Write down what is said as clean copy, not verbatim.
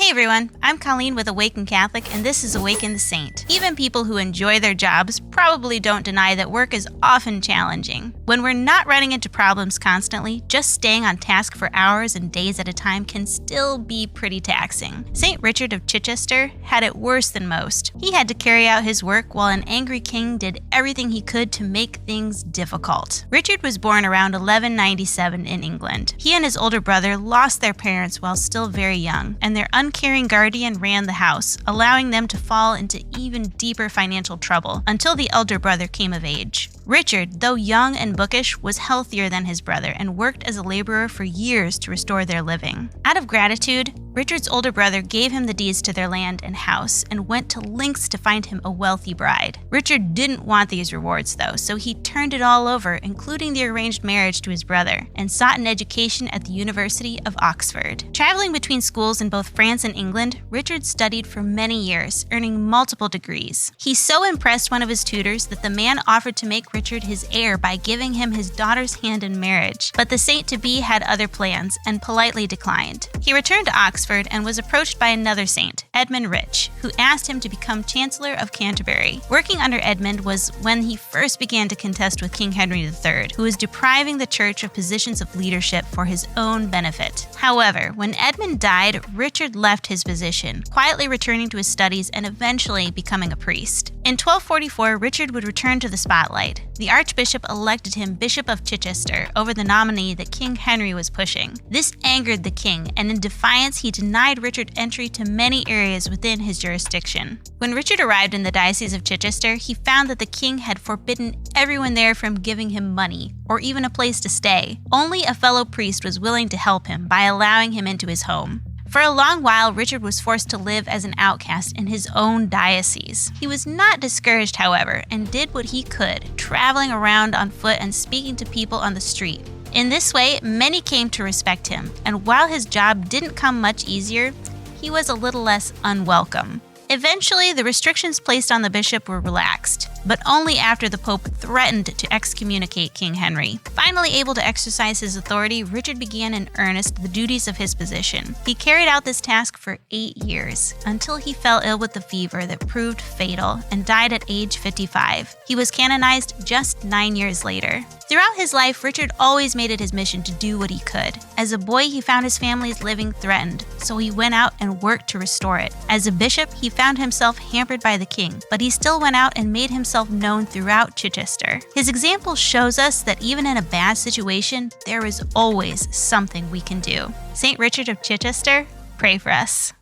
Hey everyone, I'm Colleen with Awaken Catholic, and this is Awaken the Saint. Even people who enjoy their jobs probably don't deny that work is often challenging. When we're not running into problems constantly, just staying on task for hours and days at a time can still be pretty taxing. St. Richard of Chichester had it worse than most. He had to carry out his work while an angry king did everything he could to make things difficult. Richard was born around 1197 in England. He and his older brother lost their parents while still very young, and their uncaring guardian ran the house, allowing them to fall into even deeper financial trouble until the elder brother came of age. Richard, though young and bookish, was healthier than his brother and worked as a laborer for years to restore their living. Out of gratitude, Richard's older brother gave him the deeds to their land and house and went to lengths to find him a wealthy bride. Richard didn't want these rewards though, so he turned it all over, including the arranged marriage to his brother, and sought an education at the University of Oxford. Traveling between schools in both France and England, Richard studied for many years, earning multiple degrees. He so impressed one of his tutors that the man offered to make Richard his heir by giving him his daughter's hand in marriage, but the saint-to-be had other plans and politely declined. He returned to Oxford and was approached by another saint, Edmund Rich, who asked him to become Chancellor of Canterbury. Working under Edmund was when he first began to contest with King Henry III, who was depriving the church of positions of leadership for his own benefit. However, when Edmund died, Richard left his position, quietly returning to his studies and eventually becoming a priest. In 1244, Richard would return to the spotlight. The Archbishop elected him Bishop of Chichester over the nominee that King Henry was pushing. This angered the king, and in defiance, he denied Richard entry to many areas within his jurisdiction. When Richard arrived in the diocese of Chichester, he found that the king had forbidden everyone there from giving him money or even a place to stay. Only a fellow priest was willing to help him by allowing him into his home. For a long while, Richard was forced to live as an outcast in his own diocese. He was not discouraged, however, and did what he could, traveling around on foot and speaking to people on the street. In this way, many came to respect him, and while his job didn't come much easier, he was a little less unwelcome. Eventually, the restrictions placed on the bishop were relaxed, but only after the Pope threatened to excommunicate King Henry. Finally able to exercise his authority, Richard began in earnest the duties of his position. He carried out this task for 8 years, until he fell ill with the fever that proved fatal and died at age 55. He was canonized just 9 years later. Throughout his life, Richard always made it his mission to do what he could. As a boy, he found his family's living threatened, so he went out and worked to restore it. As a bishop, he found himself hampered by the king, but he still went out and made himself known throughout Chichester. His example shows us that even in a bad situation, there is always something we can do. St. Richard of Chichester, pray for us.